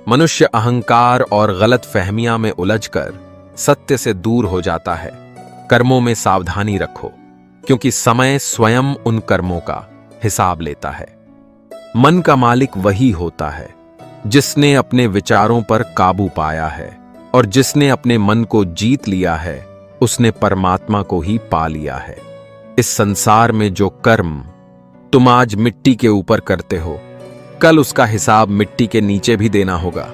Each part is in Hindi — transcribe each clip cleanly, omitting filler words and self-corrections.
मनुष्य अहंकार और गलत फहमियां में उलझकर सत्य से दूर हो जाता है। कर्मों में सावधानी रखो, क्योंकि समय स्वयं उन कर्मों का हिसाब लेता है। मन का मालिक वही होता है जिसने अपने विचारों पर काबू पाया है, और जिसने अपने मन को जीत लिया है उसने परमात्मा को ही पा लिया है। इस संसार में जो कर्म तुम आज मिट्टी के ऊपर करते हो, कल उसका हिसाब मिट्टी के नीचे भी देना होगा।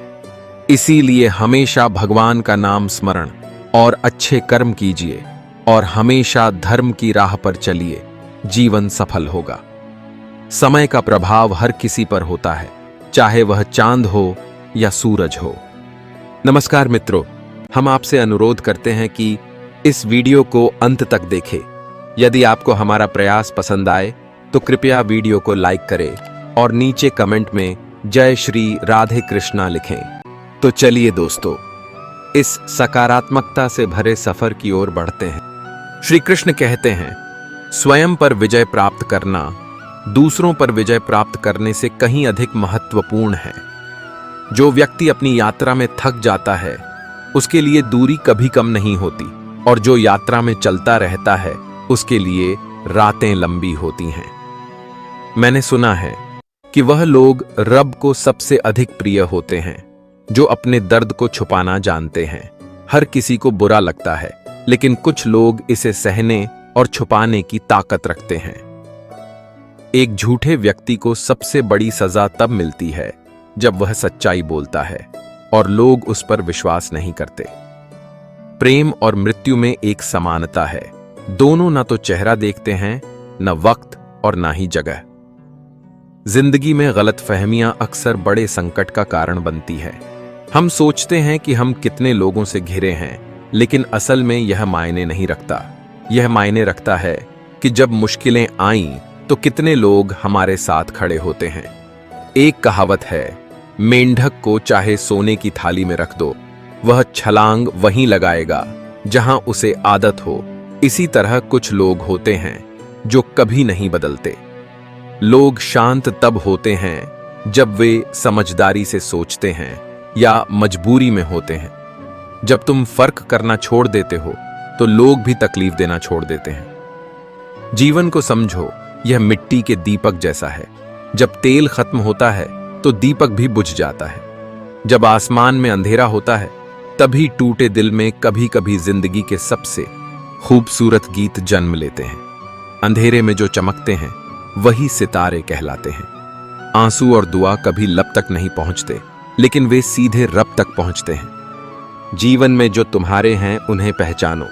इसीलिए हमेशा भगवान का नाम स्मरण और अच्छे कर्म कीजिए, और हमेशा धर्म की राह पर चलिए, जीवन सफल होगा। समय का प्रभाव हर किसी पर होता है, चाहे वह चांद हो या सूरज हो। नमस्कार मित्रों, हम आपसे अनुरोध करते हैं कि इस वीडियो को अंत तक देखें। यदि आपको हमारा प्रयास पसंद आए तो कृपया वीडियो को लाइक करें और नीचे कमेंट में जय श्री राधे कृष्णा लिखें। तो चलिए दोस्तों, इस सकारात्मकता से भरे सफर की ओर बढ़ते हैं। श्री कृष्ण कहते हैं, स्वयं पर विजय प्राप्त करना दूसरों पर विजय प्राप्त करने से कहीं अधिक महत्वपूर्ण है। जो व्यक्ति अपनी यात्रा में थक जाता है उसके लिए दूरी कभी कम नहीं होती, और जो यात्रा में चलता रहता है उसके लिए रातें लंबी होती हैं। मैंने सुना है कि वह लोग रब को सबसे अधिक प्रिय होते हैं जो अपने दर्द को छुपाना जानते हैं। हर किसी को बुरा लगता है, लेकिन कुछ लोग इसे सहने और छुपाने की ताकत रखते हैं। एक झूठे व्यक्ति को सबसे बड़ी सजा तब मिलती है जब वह सच्चाई बोलता है और लोग उस पर विश्वास नहीं करते। प्रेम और मृत्यु में एक समानता है, दोनों ना तो चेहरा देखते हैं, न वक्त और ना ही जगह। जिंदगी में गलतफहमियां अक्सर बड़े संकट का कारण बनती है। हम सोचते हैं कि हम कितने लोगों से घिरे हैं, लेकिन असल में यह मायने नहीं रखता। यह मायने रखता है कि जब मुश्किलें आईं तो कितने लोग हमारे साथ खड़े होते हैं। एक कहावत है, मेंढक को चाहे सोने की थाली में रख दो, वह छलांग वहीं लगाएगा जहां उसे आदत हो। इसी तरह कुछ लोग होते हैं जो कभी नहीं बदलते। लोग शांत तब होते हैं जब वे समझदारी से सोचते हैं या मजबूरी में होते हैं। जब तुम फर्क करना छोड़ देते हो तो लोग भी तकलीफ देना छोड़ देते हैं। जीवन को समझो, यह मिट्टी के दीपक जैसा है। जब तेल खत्म होता है तो दीपक भी बुझ जाता है। जब आसमान में अंधेरा होता है तभी टूटे दिल में कभी कभी जिंदगी के सबसे खूबसूरत गीत जन्म लेते हैं। अंधेरे में जो चमकते हैं वही सितारे कहलाते हैं। आंसू और दुआ कभी लब तक नहीं पहुंचते, लेकिन वे सीधे रब तक पहुंचते हैं। जीवन में जो तुम्हारे हैं उन्हें पहचानो।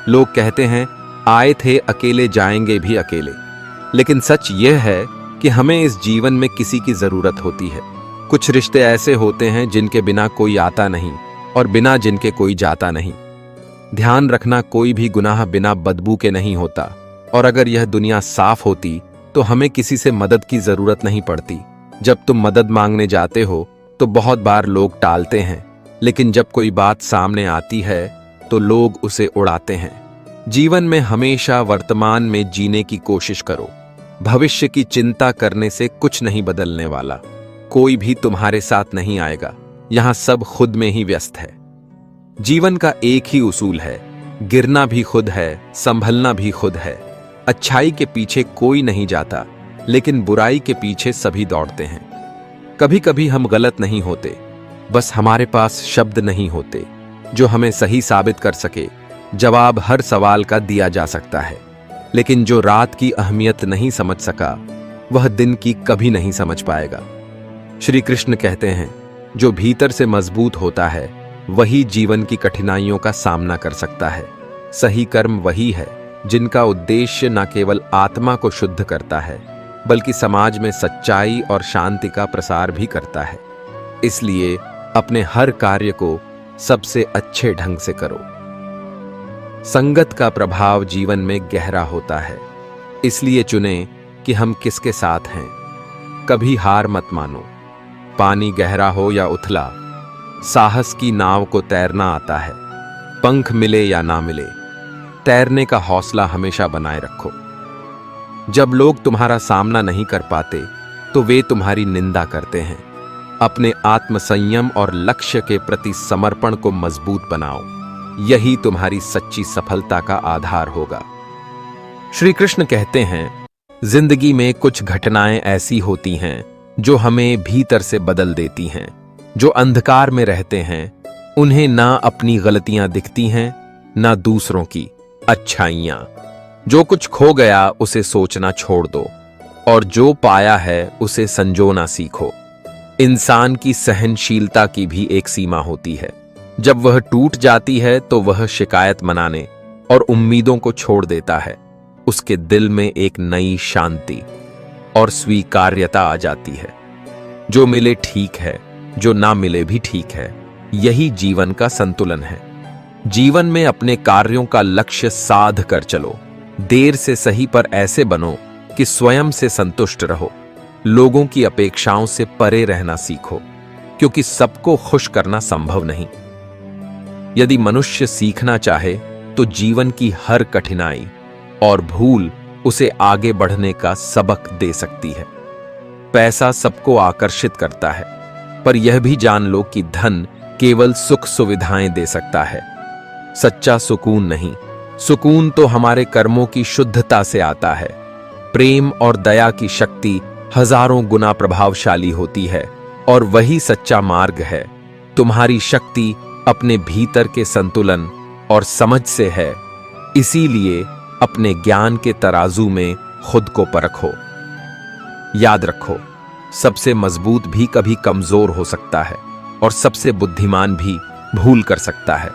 लोग कहते हैं, आए थे अकेले जाएंगे भी अकेले, लेकिन सच यह है कि हमें इस जीवन में किसी की जरूरत होती है। कुछ रिश्ते ऐसे होते हैं जिनके बिना कोई आता नहीं, और बिना जिनके कोई जाता नहीं। ध्यान रखना, कोई भी गुनाह बिना बदबू के नहीं होता, और अगर यह दुनिया साफ होती तो हमें किसी से मदद की जरूरत नहीं पड़ती। जब तुम मदद मांगने जाते हो तो बहुत बार लोग टालते हैं, लेकिन जब कोई बात सामने आती है तो लोग उसे उड़ाते हैं। जीवन में हमेशा वर्तमान में जीने की कोशिश करो। भविष्य की चिंता करने से कुछ नहीं बदलने वाला। कोई भी तुम्हारे साथ नहीं आएगा, यहां सब खुद में ही व्यस्त है। जीवन का एक ही उसूल है, गिरना भी खुद है, संभलना भी खुद है। अच्छाई के पीछे कोई नहीं जाता, लेकिन बुराई के पीछे सभी दौड़ते हैं। कभी कभी हम गलत नहीं होते, बस हमारे पास शब्द नहीं होते जो हमें सही साबित कर सके। जवाब हर सवाल का दिया जा सकता है, लेकिन जो रात की अहमियत नहीं समझ सका वह दिन की कभी नहीं समझ पाएगा। श्री कृष्ण कहते हैं, जो भीतर से मजबूत होता है वही जीवन की कठिनाइयों का सामना कर सकता है। सही कर्म वही है जिनका उद्देश्य न केवल आत्मा को शुद्ध करता है, बल्कि समाज में सच्चाई और शांति का प्रसार भी करता है। इसलिए अपने हर कार्य को सबसे अच्छे ढंग से करो। संगत का प्रभाव जीवन में गहरा होता है, इसलिए चुनें कि हम किसके साथ हैं। कभी हार मत मानो, पानी गहरा हो या उथला, साहस की नाव को तैरना आता है। पंख मिले या ना मिले, तैरने का हौसला हमेशा बनाए रखो। जब लोग तुम्हारा सामना नहीं कर पाते तो वे तुम्हारी निंदा करते हैं, अपने आत्मसंयम और लक्ष्य के प्रति समर्पण को मजबूत बनाओ। यही तुम्हारी सच्ची सफलता का आधार होगा। श्री कृष्ण कहते हैं, जिंदगी में कुछ घटनाएं ऐसी होती हैं जो हमें भीतर से बदल देती हैं। जो अंधकार में रहते हैं उन्हें ना अपनी गलतियां दिखती हैं, ना दूसरों की अच्छाइयां। जो कुछ खो गया उसे सोचना छोड़ दो और जो पाया है उसे संजोना सीखो। इंसान की सहनशीलता की भी एक सीमा होती है। जब वह टूट जाती है तो वह शिकायत मनाने और उम्मीदों को छोड़ देता है। उसके दिल में एक नई शांति और स्वीकार्यता आ जाती है। जो मिले ठीक है, जो ना मिले भी ठीक है। यही जीवन का संतुलन है। जीवन में अपने कार्यों का लक्ष्य साध कर चलो। देर से सही पर ऐसे बनो कि स्वयं से संतुष्ट रहो। लोगों की अपेक्षाओं से परे रहना सीखो, क्योंकि सबको खुश करना संभव नहीं। यदि मनुष्य सीखना चाहे तो जीवन की हर कठिनाई और भूल उसे आगे बढ़ने का सबक दे सकती है। पैसा सबको आकर्षित करता है, पर यह भी जान लो कि धन केवल सुख सुविधाएं दे सकता है, सच्चा सुकून नहीं। सुकून तो हमारे कर्मों की शुद्धता से आता है। प्रेम और दया की शक्ति हजारों गुना प्रभावशाली होती है और वही सच्चा मार्ग है। तुम्हारी शक्ति अपने भीतर के संतुलन और समझ से है। इसीलिए अपने ज्ञान के तराजू में खुद को परखो। याद रखो, सबसे मजबूत भी कभी कमजोर हो सकता है और सबसे बुद्धिमान भी भूल कर सकता है।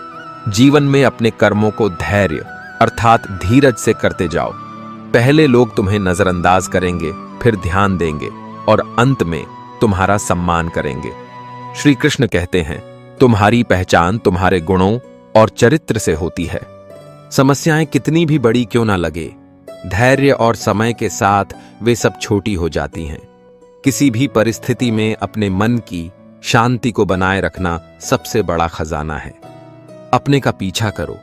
जीवन में अपने कर्मों को धैर्य अर्थात धीरज से करते जाओ। पहले लोग तुम्हें नजरअंदाज करेंगे, फिर ध्यान देंगे और अंत में तुम्हारा सम्मान करेंगे। श्री कृष्ण कहते हैं, तुम्हारी पहचान तुम्हारे गुणों और चरित्र से होती है। समस्याएं कितनी भी बड़ी क्यों ना लगे, धैर्य और समय के साथ वे सब छोटी हो जाती हैं। किसी भी परिस्थिति में अपने मन की शांति को बनाए रखना सबसे बड़ा खजाना है। अपने का पीछा करो,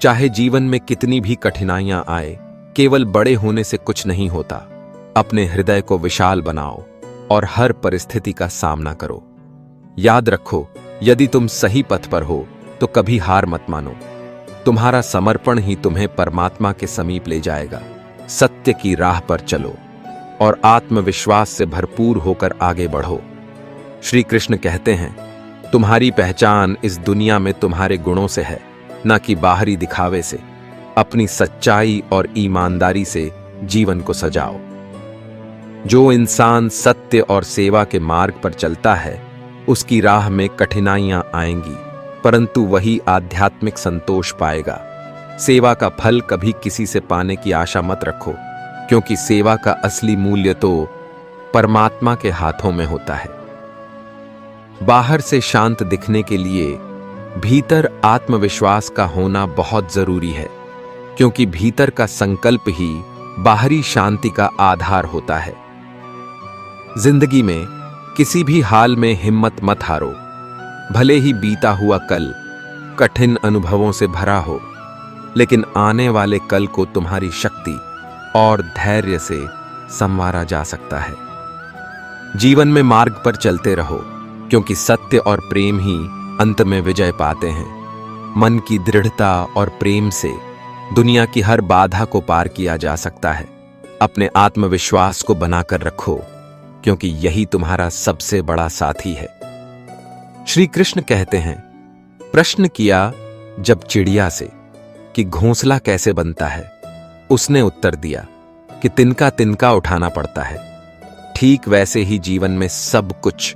चाहे जीवन में कितनी भी कठिनाइयां आए। केवल बड़े होने से कुछ नहीं होता। अपने हृदय को विशाल बनाओ और हर परिस्थिति का सामना करो। याद रखो, यदि तुम सही पथ पर हो तो कभी हार मत मानो। तुम्हारा समर्पण ही तुम्हें परमात्मा के समीप ले जाएगा। सत्य की राह पर चलो और आत्मविश्वास से भरपूर होकर आगे बढ़ो। श्री कृष्ण कहते हैं, तुम्हारी पहचान इस दुनिया में तुम्हारे गुणों से है, न कि बाहरी दिखावे से। अपनी सच्चाई और ईमानदारी से जीवन को सजाओ। जो इंसान सत्य और सेवा के मार्ग पर चलता है, उसकी राह में कठिनाइयां आएंगी, परंतु वही आध्यात्मिक संतोष पाएगा। सेवा का फल कभी किसी से पाने की आशा मत रखो, क्योंकि सेवा का असली मूल्य तो परमात्मा के हाथों में होता है। बाहर से शांत दिखने के लिए भीतर आत्मविश्वास का होना बहुत जरूरी है, क्योंकि भीतर का संकल्प ही बाहरी शांति का आधार होता है। जिंदगी में किसी भी हाल में हिम्मत मत हारो। भले ही बीता हुआ कल कठिन अनुभवों से भरा हो, लेकिन आने वाले कल को तुम्हारी शक्ति और धैर्य से संवारा जा सकता है। जीवन में मार्ग पर चलते रहो, क्योंकि सत्य और प्रेम ही अंत में विजय पाते हैं। मन की दृढ़ता और प्रेम से दुनिया की हर बाधा को पार किया जा सकता है। अपने आत्मविश्वास को बनाकर रखो, क्योंकि यही तुम्हारा सबसे बड़ा साथी है। श्री कृष्ण कहते हैं, प्रश्न किया जब चिड़िया से कि घोंसला कैसे बनता है, उसने उत्तर दिया कि तिनका तिनका उठाना पड़ता है। ठीक वैसे ही जीवन में सब कुछ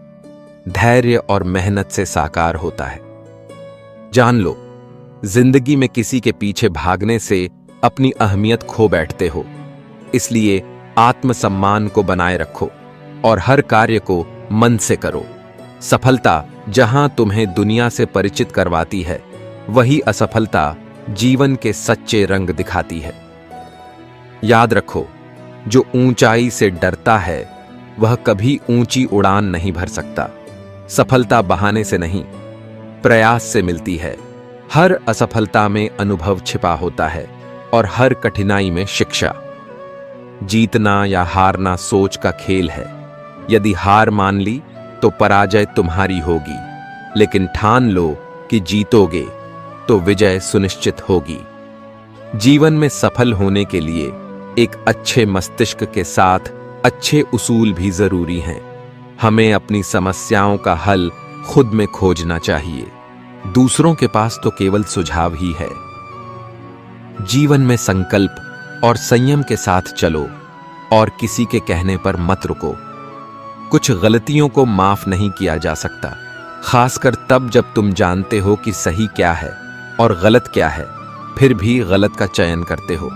धैर्य और मेहनत से साकार होता है। जान लो, जिंदगी में किसी के पीछे भागने से अपनी अहमियत खो बैठते हो। इसलिए आत्मसम्मान को बनाए रखो और हर कार्य को मन से करो। सफलता जहां तुम्हें दुनिया से परिचित करवाती है, वही असफलता जीवन के सच्चे रंग दिखाती है। याद रखो, जो ऊंचाई से डरता है वह कभी ऊंची उड़ान नहीं भर सकता। सफलता बहाने से नहीं, प्रयास से मिलती है। हर असफलता में अनुभव छिपा होता है और हर कठिनाई में शिक्षा। जीतना या हारना सोच का खेल है। यदि हार मान ली तो पराजय तुम्हारी होगी, लेकिन ठान लो कि जीतोगे तो विजय सुनिश्चित होगी। जीवन में सफल होने के लिए एक अच्छे मस्तिष्क के साथ अच्छे उसूल भी जरूरी हैं। हमें अपनी समस्याओं का हल खुद में खोजना चाहिए, दूसरों के पास तो केवल सुझाव ही है। जीवन में संकल्प और संयम के साथ चलो और किसी के कहने पर मत रुको। कुछ गलतियों को माफ नहीं किया जा सकता, खासकर तब जब तुम जानते हो कि सही क्या है और गलत क्या है, फिर भी गलत का चयन करते हो।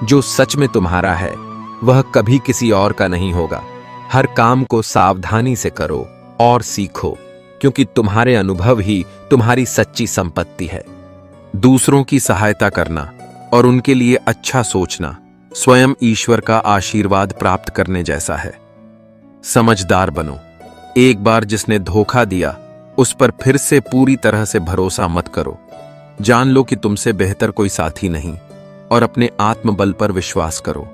जो सच में तुम्हारा है वह कभी किसी और का नहीं होगा। हर काम को सावधानी से करो और सीखो, क्योंकि तुम्हारे अनुभव ही तुम्हारी सच्ची संपत्ति है। दूसरों की सहायता करना और उनके लिए अच्छा सोचना स्वयं ईश्वर का आशीर्वाद प्राप्त करने जैसा है। समझदार बनो। एक बार जिसने धोखा दिया उस पर फिर से पूरी तरह से भरोसा मत करो। जान लो कि तुमसे बेहतर कोई साथी नहीं और अपने आत्मबल पर विश्वास करो।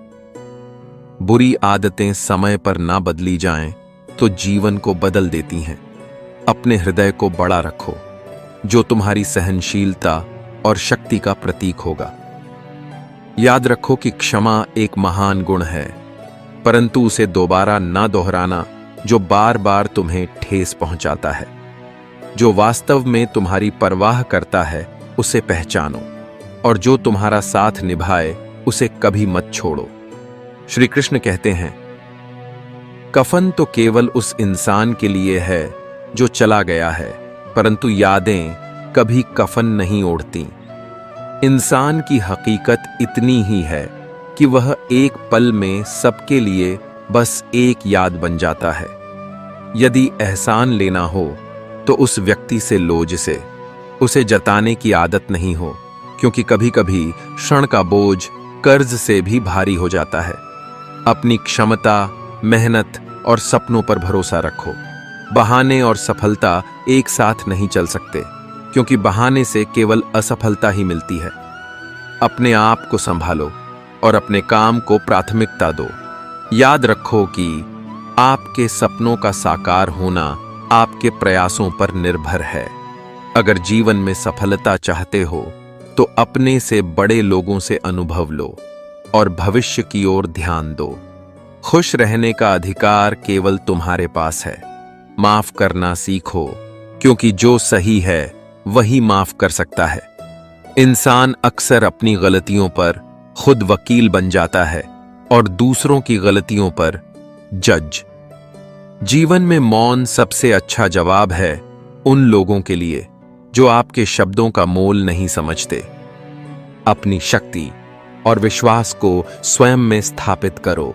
बुरी आदतें समय पर ना बदली जाएं तो जीवन को बदल देती हैं। अपने हृदय को बड़ा रखो, जो तुम्हारी सहनशीलता और शक्ति का प्रतीक होगा। याद रखो कि क्षमा एक महान गुण है, परंतु उसे दोबारा ना दोहराना जो बार बार तुम्हें ठेस पहुंचाता है। जो वास्तव में तुम्हारी परवाह करता है उसे पहचानो, और जो तुम्हारा साथ निभाए उसे कभी मत छोड़ो। श्री कृष्ण कहते हैं, कफन तो केवल उस इंसान के लिए है जो चला गया है, परंतु यादें कभी कफन नहीं ओढ़ती। इंसान की हकीकत इतनी ही है कि वह एक पल में सबके लिए बस एक याद बन जाता है। यदि एहसान लेना हो तो उस व्यक्ति से लो जिसे उसे जताने की आदत नहीं हो, क्योंकि कभी कभी क्षण का बोझ कर्ज से भी भारी हो जाता है। अपनी क्षमता, मेहनत और सपनों पर भरोसा रखो। बहाने और सफलता एक साथ नहीं चल सकते, क्योंकि बहाने से केवल असफलता ही मिलती है। अपने आप को संभालो और अपने काम को प्राथमिकता दो। याद रखो कि आपके सपनों का साकार होना आपके प्रयासों पर निर्भर है। अगर जीवन में सफलता चाहते हो तो अपने से बड़े लोगों से अनुभव लो और भविष्य की ओर ध्यान दो। खुश रहने का अधिकार केवल तुम्हारे पास है। माफ करना सीखो, क्योंकि जो सही है वही माफ कर सकता है। इंसान अक्सर अपनी गलतियों पर खुद वकील बन जाता है और दूसरों की गलतियों पर जज। जीवन में मौन सबसे अच्छा जवाब है उन लोगों के लिए जो आपके शब्दों का मोल नहीं समझते। अपनी शक्ति और विश्वास को स्वयं में स्थापित करो।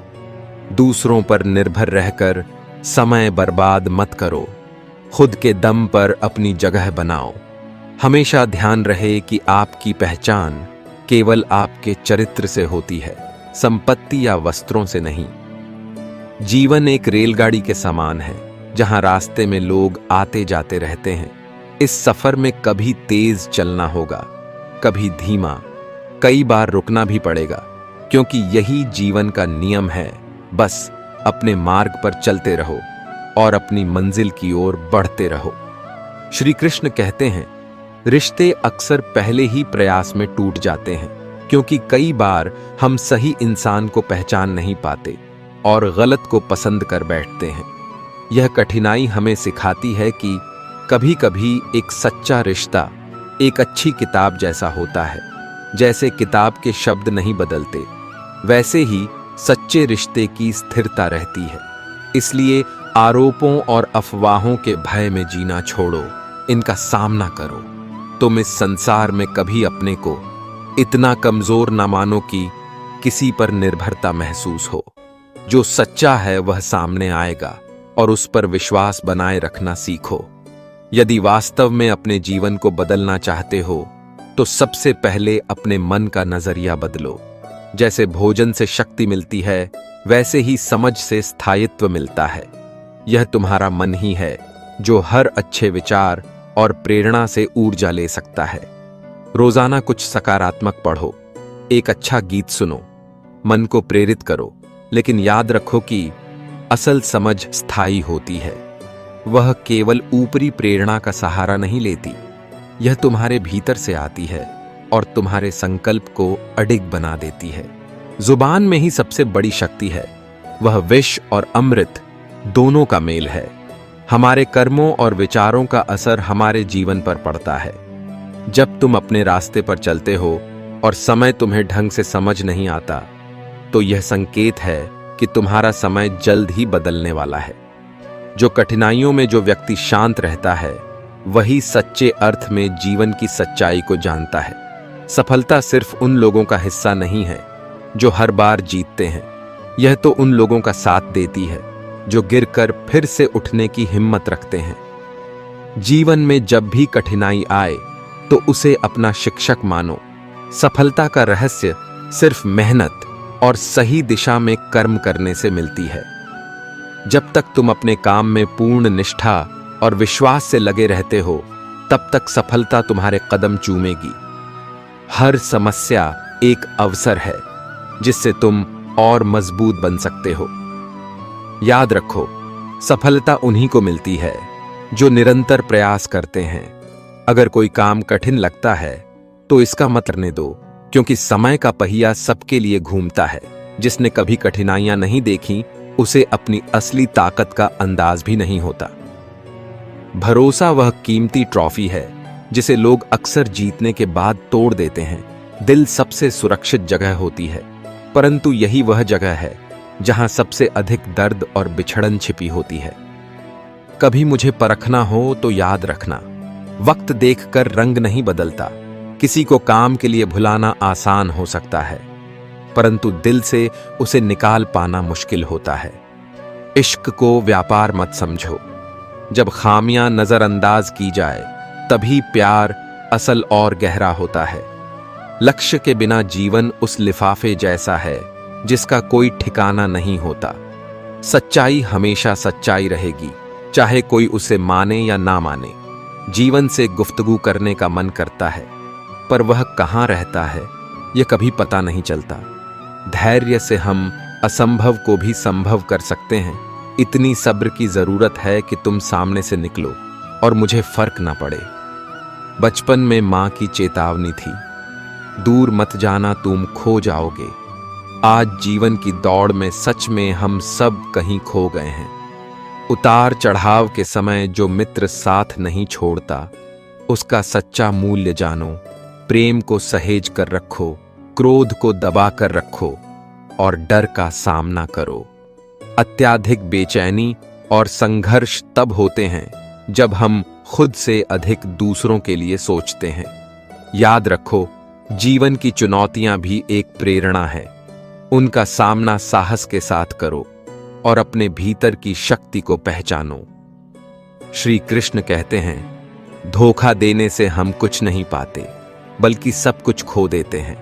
दूसरों पर निर्भर रहकर समय बर्बाद मत करो। खुद के दम पर अपनी जगह बनाओ। हमेशा ध्यान रहे कि आपकी पहचान केवल आपके चरित्र से होती है, संपत्ति या वस्त्रों से नहीं। जीवन एक रेलगाड़ी के समान है, जहां रास्ते में लोग आते जाते रहते हैं। इस सफर में कभी तेज चलना होगा, कभी धीमा, कई बार रुकना भी पड़ेगा, क्योंकि यही जीवन का नियम है। बस अपने मार्ग पर चलते रहो और अपनी मंजिल की ओर बढ़ते रहो। श्री कृष्ण कहते हैं, रिश्ते अक्सर पहले ही प्रयास में टूट जाते हैं, क्योंकि कई बार हम सही इंसान को पहचान नहीं पाते और गलत को पसंद कर बैठते हैं। यह कठिनाई हमें सिखाती है कि कभी कभी एक सच्चा रिश्ता एक अच्छी किताब जैसा होता है। जैसे किताब के शब्द नहीं बदलते, वैसे ही सच्चे रिश्ते की स्थिरता रहती है। इसलिए आरोपों और अफवाहों के भय में जीना छोड़ो, इनका सामना करो। तुम इस संसार में कभी अपने को इतना कमजोर ना मानो कि किसी पर निर्भरता महसूस हो। जो सच्चा है वह सामने आएगा और उस पर विश्वास बनाए रखना सीखो। यदि वास्तव में अपने जीवन को बदलना चाहते हो तो सबसे पहले अपने मन का नजरिया बदलो। जैसे भोजन से शक्ति मिलती है, वैसे ही समझ से स्थायित्व मिलता है। यह तुम्हारा मन ही है जो हर अच्छे विचार और प्रेरणा से ऊर्जा ले सकता है। रोजाना कुछ सकारात्मक पढ़ो, एक अच्छा गीत सुनो, मन को प्रेरित करो, लेकिन याद रखो कि असल समझ स्थायी होती है। वह केवल ऊपरी प्रेरणा का सहारा नहीं लेती, यह तुम्हारे भीतर से आती है और तुम्हारे संकल्प को अडिग बना देती है। जुबान में ही सबसे बड़ी शक्ति है। वह विष और अमृत दोनों का मेल है। हमारे कर्मों और विचारों का असर हमारे जीवन पर पड़ता है। जब तुम अपने रास्ते पर चलते हो और समय तुम्हें ढंग से समझ नहीं आता, तो यह संकेत है कि तुम्हारा समय जल्द ही बदलने वाला है। जो कठिनाइयों में जो व्यक्ति शांत रहता है, वही सच्चे अर्थ में जीवन की सच्चाई को जानता है। सफलता सिर्फ उन लोगों का हिस्सा नहीं है जो हर बार जीतते हैं, यह तो उन लोगों का साथ देती है जो गिरकर फिर से उठने की हिम्मत रखते हैं। जीवन में जब भी कठिनाई आए तो उसे अपना शिक्षक मानो। सफलता का रहस्य सिर्फ मेहनत और सही दिशा में कर्म करने से मिलती है। जब तक तुम अपने काम में पूर्ण निष्ठा और विश्वास से लगे रहते हो, तब तक सफलता तुम्हारे कदम चूमेगी। हर समस्या एक अवसर है जिससे तुम और मजबूत बन सकते हो। याद रखो, सफलता उन्हीं को मिलती है जो निरंतर प्रयास करते हैं। अगर कोई काम कठिन लगता है तो इसका मत करने दो, क्योंकि समय का पहिया सबके लिए घूमता है। जिसने कभी कठिनाइयां नहीं देखी, उसे अपनी असली ताकत का अंदाज भी नहीं होता। भरोसा वह कीमती ट्रॉफी है जिसे लोग अक्सर जीतने के बाद तोड़ देते हैं। दिल सबसे सुरक्षित जगह होती है, परंतु यही वह जगह है जहां सबसे अधिक दर्द और बिछड़न छिपी होती है। कभी मुझे परखना हो तो याद रखना, वक्त देखकर रंग नहीं बदलता। किसी को काम के लिए भुलाना आसान हो सकता है, परंतु दिल से उसे निकाल पाना मुश्किल होता है। इश्क को व्यापार मत समझो। जब खामियां नजरअंदाज की जाए, तभी प्यार असल और गहरा होता है। लक्ष्य के बिना जीवन उस लिफाफे जैसा है जिसका कोई ठिकाना नहीं होता। सच्चाई हमेशा सच्चाई रहेगी, चाहे कोई उसे माने या ना माने। जीवन से गुफ्तगू करने का मन करता है, पर वह कहाँ रहता है यह कभी पता नहीं चलता। धैर्य से हम असंभव को भी संभव कर सकते हैं। इतनी सब्र की जरूरत है कि तुम सामने से निकलो और मुझे फर्क ना पड़े। बचपन में मां की चेतावनी थी, दूर मत जाना तुम खो जाओगे। आज जीवन की दौड़ में सच में हम सब कहीं खो गए हैं। उतार चढ़ाव के समय जो मित्र साथ नहीं छोड़ता, उसका सच्चा मूल्य जानो। प्रेम को सहेज कर रखो, क्रोध को दबा कर रखो और डर का सामना करो। अत्याधिक बेचैनी और संघर्ष तब होते हैं जब हम खुद से अधिक दूसरों के लिए सोचते हैं। याद रखो, जीवन की चुनौतियां भी एक प्रेरणा है। उनका सामना साहस के साथ करो और अपने भीतर की शक्ति को पहचानो। श्री कृष्ण कहते हैं, धोखा देने से हम कुछ नहीं पाते, बल्कि सब कुछ खो देते हैं।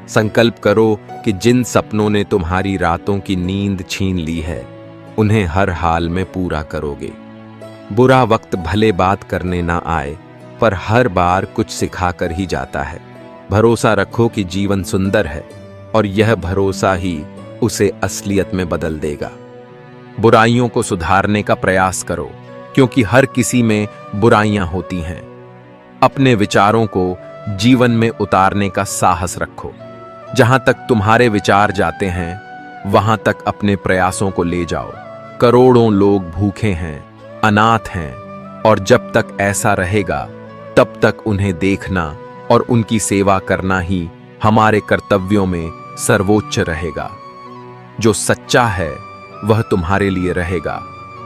संकल्प करो कि जिन सपनों ने तुम्हारी रातों की नींद छीन ली है, उन्हें हर हाल में पूरा करोगे। बुरा वक्त भले बात करने ना आए, पर हर बार कुछ सिखाकर ही जाता है। भरोसा रखो कि जीवन सुंदर है और यह भरोसा ही उसे असलियत में बदल देगा। बुराइयों को सुधारने का प्रयास करो, क्योंकि हर किसी में बुराइयां होती हैं। अपने विचारों को जीवन में उतारने का साहस रखो। जहां तक तुम्हारे विचार जाते हैं, वहां तक अपने प्रयासों को ले जाओ। करोड़ों लोग भूखे हैं, अनाथ हैं, और जब तक ऐसा रहेगा, तब तक उन्हें देखना और उनकी सेवा करना ही हमारे कर्तव्यों में सर्वोच्च रहेगा। जो सच्चा है वह तुम्हारे लिए रहेगा,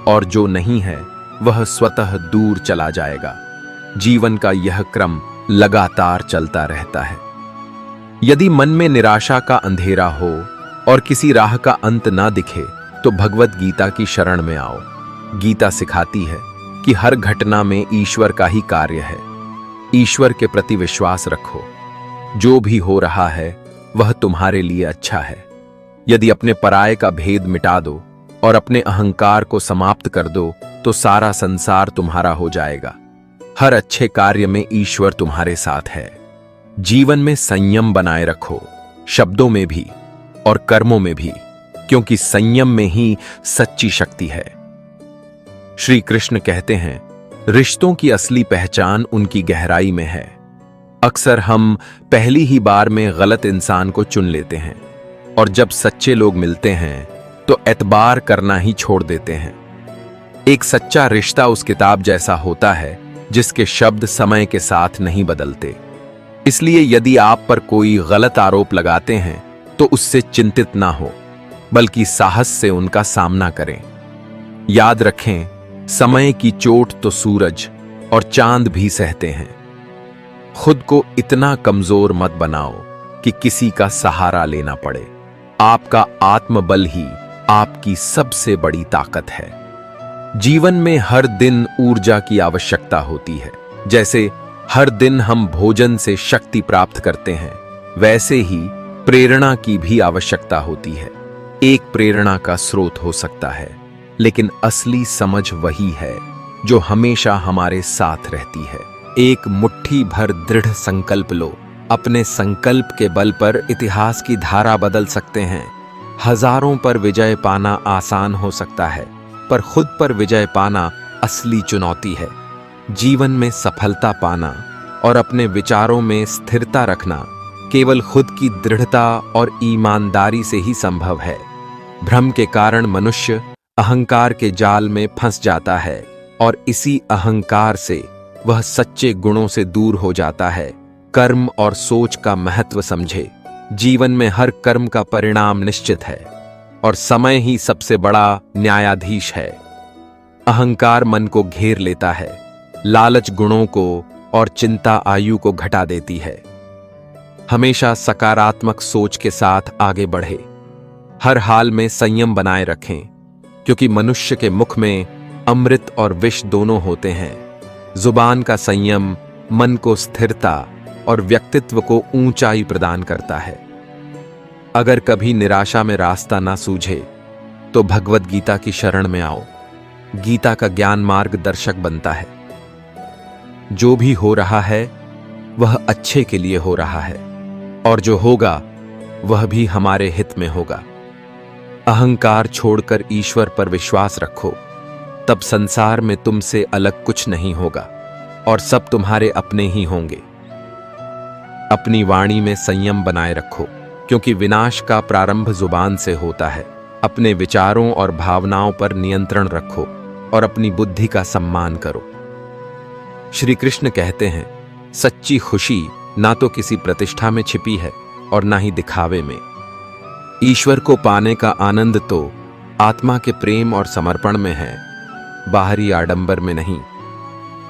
और जो नहीं है वह स्वतः दूर चला जाएगा। जीवन का यह क्रम लगातार चलता रहता है। यदि मन में निराशा का अंधेरा हो और किसी राह का अंत ना दिखे, तो भगवत गीता की शरण में आओ। गीता सिखाती है कि हर घटना में ईश्वर का ही कार्य है। ईश्वर के प्रति विश्वास रखो। जो भी हो रहा है वह तुम्हारे लिए अच्छा है। यदि अपने पराये का भेद मिटा दो और अपने अहंकार को समाप्त कर दो, तो सारा संसार तुम्हारा हो जाएगा। हर अच्छे कार्य में ईश्वर तुम्हारे साथ है। जीवन में संयम बनाए रखो, शब्दों में भी और कर्मों में भी, क्योंकि संयम में ही सच्ची शक्ति है। श्री कृष्ण कहते हैं, रिश्तों की असली पहचान उनकी गहराई में है। अक्सर हम पहली ही बार में गलत इंसान को चुन लेते हैं और जब सच्चे लोग मिलते हैं तो एतबार करना ही छोड़ देते हैं। एक सच्चा रिश्ता उस किताब जैसा होता है जिसके शब्द समय के साथ नहीं बदलते। इसलिए यदि आप पर कोई गलत आरोप लगाते हैं तो उससे चिंतित ना हो, बल्कि साहस से उनका सामना करें। याद रखें, समय की चोट तो सूरज और चांद भी सहते हैं। खुद को इतना कमजोर मत बनाओ कि किसी का सहारा लेना पड़े। आपका आत्मबल ही आपकी सबसे बड़ी ताकत है। जीवन में हर दिन ऊर्जा की आवश्यकता होती है। जैसे हर दिन हम भोजन से शक्ति प्राप्त करते हैं, वैसे ही प्रेरणा की भी आवश्यकता होती है। एक प्रेरणा का स्रोत हो सकता है, लेकिन असली समझ वही है जो हमेशा हमारे साथ रहती है। एक मुट्ठी भर दृढ़ संकल्प लो। अपने संकल्प के बल पर इतिहास की धारा बदल सकते हैं। हजारों पर विजय पाना आसान हो सकता है, पर खुद पर विजय पाना असली चुनौती है। जीवन में सफलता पाना और अपने विचारों में स्थिरता रखना केवल खुद की दृढ़ता और ईमानदारी से ही संभव है। भ्रम के कारण मनुष्य अहंकार के जाल में फंस जाता है और इसी अहंकार से वह सच्चे गुणों से दूर हो जाता है। कर्म और सोच का महत्व समझे। जीवन में हर कर्म का परिणाम निश्चित है और समय ही सबसे बड़ा न्यायाधीश है। अहंकार मन को घेर लेता है, लालच गुणों को और चिंता आयु को घटा देती है। हमेशा सकारात्मक सोच के साथ आगे बढ़े। हर हाल में संयम बनाए रखें, क्योंकि मनुष्य के मुख में अमृत और विष दोनों होते हैं। जुबान का संयम मन को स्थिरता और व्यक्तित्व को ऊंचाई प्रदान करता है। अगर कभी निराशा में रास्ता ना सूझे तो भगवद गीता की शरण में आओ। गीता का ज्ञान मार्गदर्शक बनता है। जो भी हो रहा है वह अच्छे के लिए हो रहा है, और जो होगा वह भी हमारे हित में होगा। अहंकार छोड़कर ईश्वर पर विश्वास रखो, तब संसार में तुमसे अलग कुछ नहीं होगा और सब तुम्हारे अपने ही होंगे। अपनी वाणी में संयम बनाए रखो, क्योंकि विनाश का प्रारंभ जुबान से होता है। अपने विचारों और भावनाओं पर नियंत्रण रखो और अपनी बुद्धि का सम्मान करो। श्री कृष्ण कहते हैं, सच्ची खुशी ना तो किसी प्रतिष्ठा में छिपी है और ना ही दिखावे में। ईश्वर को पाने का आनंद तो आत्मा के प्रेम और समर्पण में है, बाहरी आडंबर में नहीं।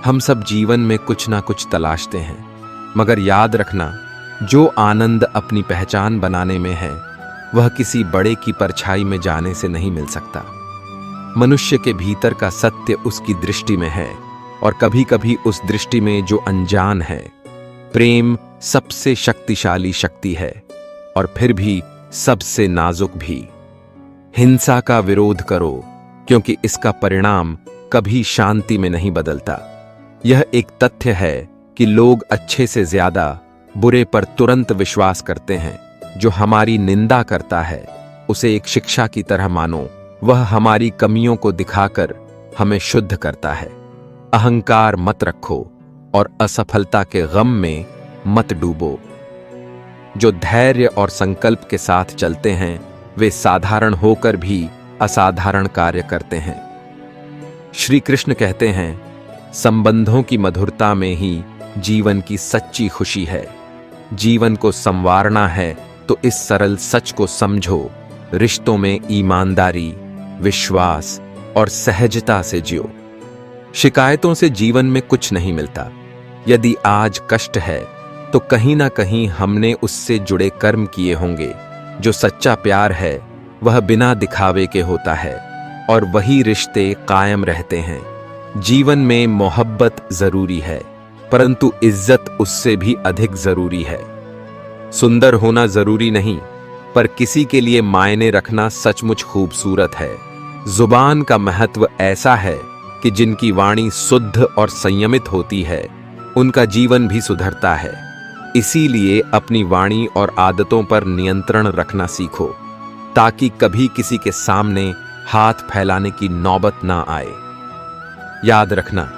हम सब जीवन में कुछ ना कुछ तलाशते हैं, मगर याद रखना, जो आनंद अपनी पहचान बनाने में है वह किसी बड़े की परछाई में जाने से नहीं मिल सकता। मनुष्य के भीतर का सत्य उसकी दृष्टि में है, और कभी कभी उस दृष्टि में जो अनजान है। प्रेम सबसे शक्तिशाली शक्ति है और फिर भी सबसे नाजुक भी। हिंसा का विरोध करो, क्योंकि इसका परिणाम कभी शांति में नहीं बदलता। यह एक तथ्य है कि लोग अच्छे से ज्यादा बुरे पर तुरंत विश्वास करते हैं। जो हमारी निंदा करता है उसे एक शिक्षा की तरह मानो। वह हमारी कमियों को दिखाकर हमें शुद्ध करता है। अहंकार मत रखो और असफलता के गम में मत डूबो। जो धैर्य और संकल्प के साथ चलते हैं वे साधारण होकर भी असाधारण कार्य करते हैं। श्री कृष्ण कहते हैं, संबंधों की मधुरता में ही जीवन की सच्ची खुशी है। जीवन को संवारना है तो इस सरल सच को समझो, रिश्तों में ईमानदारी, विश्वास और सहजता से जियो। शिकायतों से जीवन में कुछ नहीं मिलता। यदि आज कष्ट है तो कहीं ना कहीं हमने उससे जुड़े कर्म किए होंगे। जो सच्चा प्यार है वह बिना दिखावे के होता है और वही रिश्ते कायम रहते हैं। जीवन में मोहब्बत जरूरी है, परंतु इज्जत उससे भी अधिक जरूरी है। सुंदर होना जरूरी नहीं, पर किसी के लिए मायने रखना सचमुच खूबसूरत है। जुबान का महत्व ऐसा है कि जिनकी वाणी शुद्ध और संयमित होती है उनका जीवन भी सुधरता है। इसीलिए अपनी वाणी और आदतों पर नियंत्रण रखना सीखो, ताकि कभी किसी के सामने हाथ फैलाने की नौबत ना आए। याद रखना,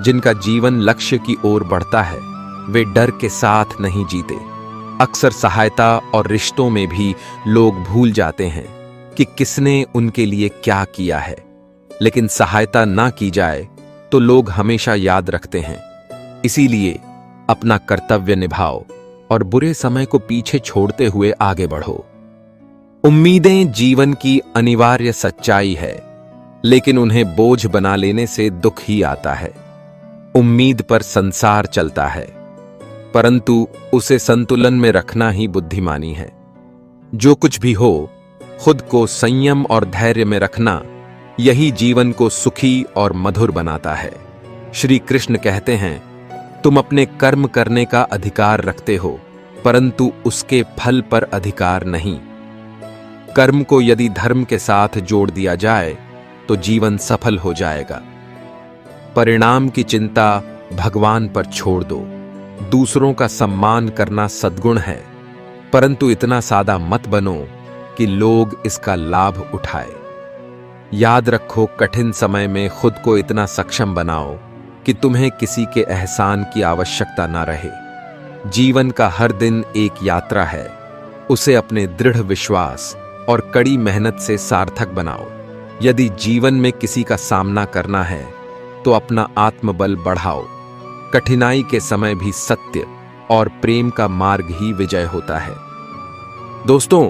जिनका जीवन लक्ष्य की ओर बढ़ता है वे डर के साथ नहीं जीते। अक्सर सहायता और रिश्तों में भी लोग भूल जाते हैं कि किसने उनके लिए क्या किया है, लेकिन सहायता ना की जाए तो लोग हमेशा याद रखते हैं। इसीलिए अपना कर्तव्य निभाओ और बुरे समय को पीछे छोड़ते हुए आगे बढ़ो। उम्मीदें जीवन की अनिवार्य सच्चाई है, लेकिन उन्हें बोझ बना लेने से दुख ही आता है। उम्मीद पर संसार चलता है, परंतु उसे संतुलन में रखना ही बुद्धिमानी है। जो कुछ भी हो, खुद को संयम और धैर्य में रखना, यही जीवन को सुखी और मधुर बनाता है। श्री कृष्ण कहते हैं, तुम अपने कर्म करने का अधिकार रखते हो, परंतु उसके फल पर अधिकार नहीं। कर्म को यदि धर्म के साथ जोड़ दिया जाए तो जीवन सफल हो जाएगा। परिणाम की चिंता भगवान पर छोड़ दो। दूसरों का सम्मान करना सद्गुण है, परंतु इतना सादा मत बनो कि लोग इसका लाभ उठाए। याद रखो, कठिन समय में खुद को इतना सक्षम बनाओ कि तुम्हें किसी के एहसान की आवश्यकता ना रहे। जीवन का हर दिन एक यात्रा है, उसे अपने दृढ़ विश्वास और कड़ी मेहनत से सार्थक बनाओ। यदि जीवन में किसी का सामना करना है तो अपना आत्मबल बढ़ाओ। कठिनाई के समय भी सत्य और प्रेम का मार्ग ही विजय होता है। दोस्तों,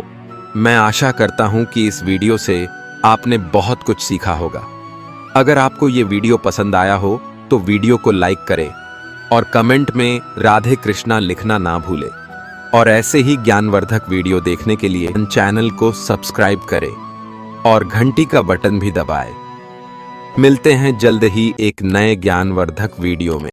मैं आशा करता हूं कि इस वीडियो से आपने बहुत कुछ सीखा होगा। अगर आपको ये वीडियो पसंद आया हो तो वीडियो को लाइक करें और कमेंट में राधे कृष्णा लिखना ना भूलें। और ऐसे ही ज्ञानवर्धक वीडियो देखने के लिए चैनल को सब्सक्राइब करें और घंटी का बटन भी दबाएं। मिलते हैं जल्द ही एक नए ज्ञानवर्धक वीडियो में।